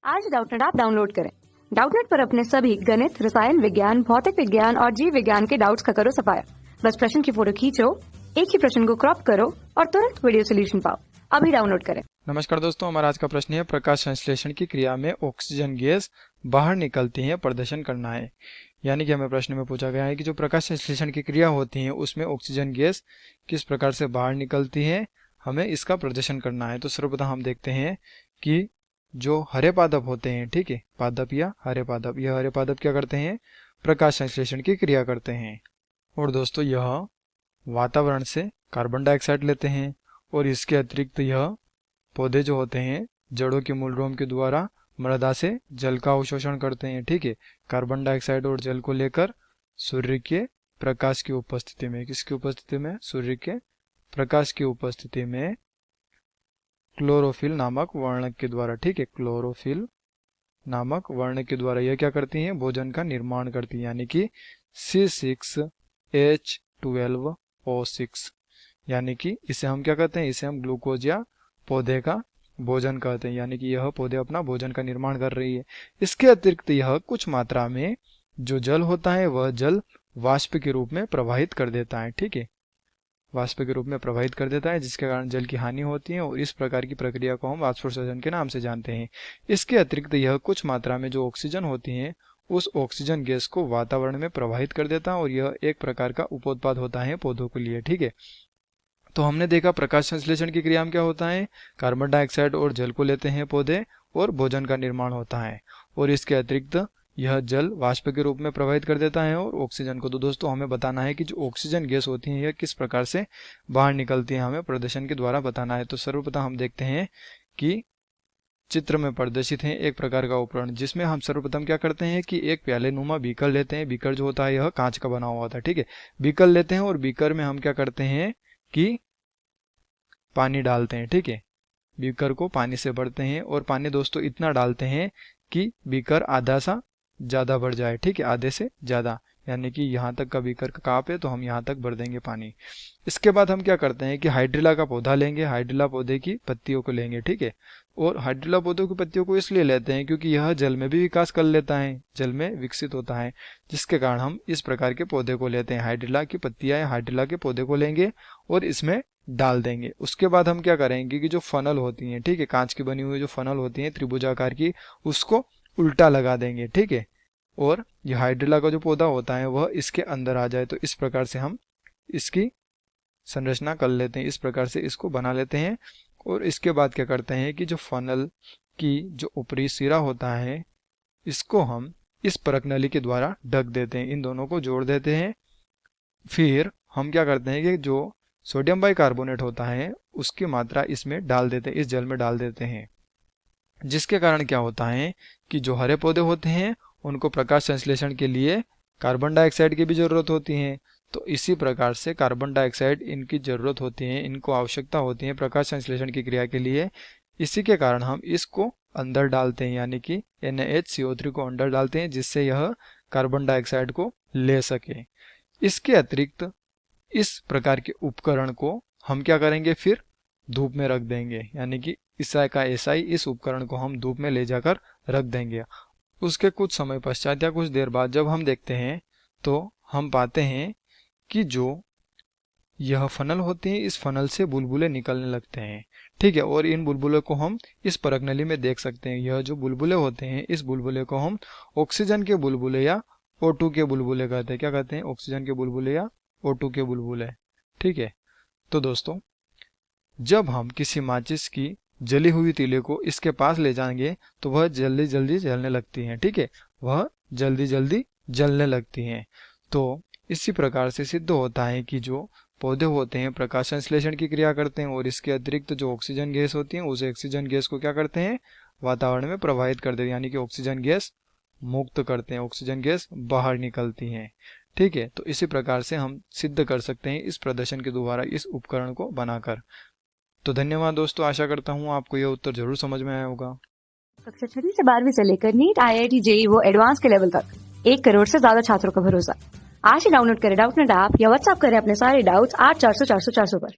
आज Doubtnut app download करें। Doubtnut पर अपने सभी गणित, रसायन विज्ञान, भौतिक विज्ञान और जीव विज्ञान के डाउट्स का करो सफाया। बस प्रश्न की फोटो खींचो, एक ही प्रश्न को क्रॉप करो और तुरंत वीडियो सोल्यूशन पाओ। अभी डाउनलोड करें। नमस्कार दोस्तों, हमारा आज का प्रश्न है प्रकाश संश्लेषण की क्रिया में ऑक्सीजन गैस बाहर निकलती है, प्रदर्शन करना है। यानी कि हमें प्रश्न में पूछा गया है कि जो प्रकाश संश्लेषण की क्रिया होती है उसमें ऑक्सीजन गैस किस प्रकार से बाहर निकलती है, हमें इसका प्रदर्शन करना है। तो सर्वप्रथम हम देखते हैं कि जो हरे पादप होते हैं, ठीक है, पादप या हरे पादप, यह हरे पादप क्या करते हैं, प्रकाश संश्लेषण की क्रिया करते हैं। और दोस्तों यह वातावरण से कार्बन डाइऑक्साइड लेते हैं और इसके अतिरिक्त यह पौधे जो होते हैं जड़ों के मूलरोम के द्वारा मृदा से जल का अवशोषण करते हैं, ठीक है, कार्बन डाइऑक्साइड और जल को लेकर सूर्य के प्रकाश की उपस्थिति में, किसकी उपस्थिति में, सूर्य के प्रकाश की उपस्थिति में क्लोरोफिल नामक वर्णक के द्वारा, ठीक है, क्लोरोफिल नामक वर्णक के द्वारा यह क्या करती हैं, भोजन का निर्माण करती है। यानी कि C6H12O6, यानी कि इसे हम क्या कहते हैं, इसे हम ग्लूकोज या पौधे का भोजन कहते हैं। यानी कि यह पौधे अपना भोजन का निर्माण कर रही है। इसके अतिरिक्त यह कुछ मात्रा में जो जल होता है वह जल वाष्प के रूप में प्रवाहित कर देता है, ठीक है, वाष्प के रूप में प्रवाहित कर देता है, जिसके कारण जल की हानि होती है और इस प्रकार की प्रक्रिया को हम वाष्पोत्सर्जन के नाम से जानते हैं। इसके अतिरिक्त यह कुछ मात्रा में जो ऑक्सीजन होती है उस ऑक्सीजन गैस को वातावरण में प्रवाहित कर देता है और यह एक प्रकार का उपोत्पाद होता है पौधों के लिए, ठीक है। तो हमने देखा प्रकाश संश्लेषण की क्रिया में क्या होता है, कार्बन डाइऑक्साइड और जल को लेते हैं पौधे और भोजन का निर्माण होता है, और इसके अतिरिक्त यह जल वाष्प के रूप में प्रवाहित कर देता है और ऑक्सीजन को। तो दोस्तों हमें बताना है कि जो ऑक्सीजन गैस होती है यह किस प्रकार से बाहर निकलती है, हमें प्रदर्शन के द्वारा बताना है। तो सर्वप्रथम हम देखते हैं कि चित्र में प्रदर्शित है एक प्रकार का उपकरण, जिसमें हम सर्वप्रथम क्या करते हैं कि एक प्याले नुमा बीकर लेते हैं। बीकर जो होता है यह कांच का बना हुआ होता है, ठीक है, बीकर लेते हैं और बीकर में हम क्या करते हैं कि पानी डालते हैं, ठीक है, बीकर को पानी से भरते हैं और पानी दोस्तों इतना डालते हैं कि बीकर आधा सा ज्यादा भर जाए, ठीक है, आधे से ज्यादा, यानी कि यहाँ तक का बीकर का काप है तो हम यहाँ तक भर देंगे पानी। इसके बाद हम क्या करते हैं कि हाइड्रिला का पौधा लेंगे, हाइड्रिला पौधे की पत्तियों को लेंगे, ठीक है, और हाइड्रिला पौधों की पत्तियों को इसलिए लेते हैं क्योंकि यह जल में भी विकास कर लेता है, जल में विकसित होता है, जिसके कारण हम इस प्रकार के पौधे को लेते हैं। हाइड्रिला की पत्तियां या हाइड्रिला के पौधे को लेंगे और इसमें डाल देंगे। उसके बाद हम क्या करेंगे कि जो फनल होती हैं, ठीक है, कांच की बनी हुई जो फनल होती हैं त्रिभुजाकार की, उसको उल्टा लगा देंगे, ठीक है, और यह हाइड्रिला का जो पौधा होता है वह इसके अंदर आ जाए। तो इस प्रकार से हम इसकी संरचना कर लेते हैं, इस प्रकार से इसको बना लेते हैं। और इसके बाद क्या करते हैं कि जो फनल की जो ऊपरी सिरा होता है इसको हम इस परत नली के द्वारा ढक देते हैं, इन दोनों को जोड़ देते हैं। फिर हम क्या करते हैं कि जो सोडियम बाइकार्बोनेट होता है उसकी मात्रा इसमें डाल देते हैं, इस जल में डाल देते हैं, जिसके कारण क्या होता है कि जो हरे पौधे होते हैं उनको प्रकाश संश्लेषण के लिए कार्बन डाइऑक्साइड की भी जरूरत होती है। तो इसी प्रकार से कार्बन डाइऑक्साइड इनकी जरूरत होती है, इनको आवश्यकता होती है प्रकाश संश्लेषण की क्रिया के लिए। इसी के कारण हम इसको अंदर डालते हैं, यानी कि NaHCO3 को अंदर डालते हैं, जिससे यह कार्बन डाइऑक्साइड को ले सके। इसके अतिरिक्त इस प्रकार के उपकरण को हम क्या करेंगे, फिर धूप में रख देंगे, यानी कि ऐसा का ऐसा ही इस उपकरण को हम धूप में ले जाकर रख देंगे। उसके कुछ समय पश्चात या कुछ देर बाद जब हम देखते हैं तो हम पाते हैं कि जो यह फनल होती है इस फनल से बुलबुले निकलने लगते हैं, ठीक है, और इन बुलबुले को हम इस परत नली में देख सकते हैं। यह जो बुलबुले होते हैं इस बुलबुले को हम ऑक्सीजन के बुलबुले या O2 के बुलबुले कहते हैं। क्या कहते हैं, ऑक्सीजन के बुलबुले या O2 के बुलबुले, ठीक है। तो दोस्तों जब हम किसी माचिस की जली हुई तीले को इसके पास ले जाएंगे तो वह जल्दी जल्दी जलने लगती हैं, ठीक है, वह जल्दी जल्दी जलने लगती हैं। तो इसी प्रकार से सिद्ध होता है कि जो पौधे होते हैं प्रकाश संश्लेषण की क्रिया करते हैं और इसके अतिरिक्त जो ऑक्सीजन गैस होती है उस ऑक्सीजन गैस को क्या करते हैं, वातावरण में प्रवाहित कर देते हैं, यानी कि ऑक्सीजन गैस मुक्त करते हैं, ऑक्सीजन गैस बाहर निकलती है, ठीक है। तो इसी प्रकार से हम सिद्ध कर सकते हैं इस प्रदर्शन के द्वारा इस उपकरण को बनाकर। तो धन्यवाद दोस्तों, आशा करता हूँ आपको यह उत्तर जरूर समझ में आया होगा। कक्षा 6 से 12वीं से लेकर नीट, IIT, JEE वो एडवांस के लेवल तक 1 करोड़ से ज्यादा छात्रों का भरोसा। आज ही डाउनलोड करें डाउटनेट ऐप या व्हाट्सएप करें अपने सारे डाउट्स 8400 400 400 पर।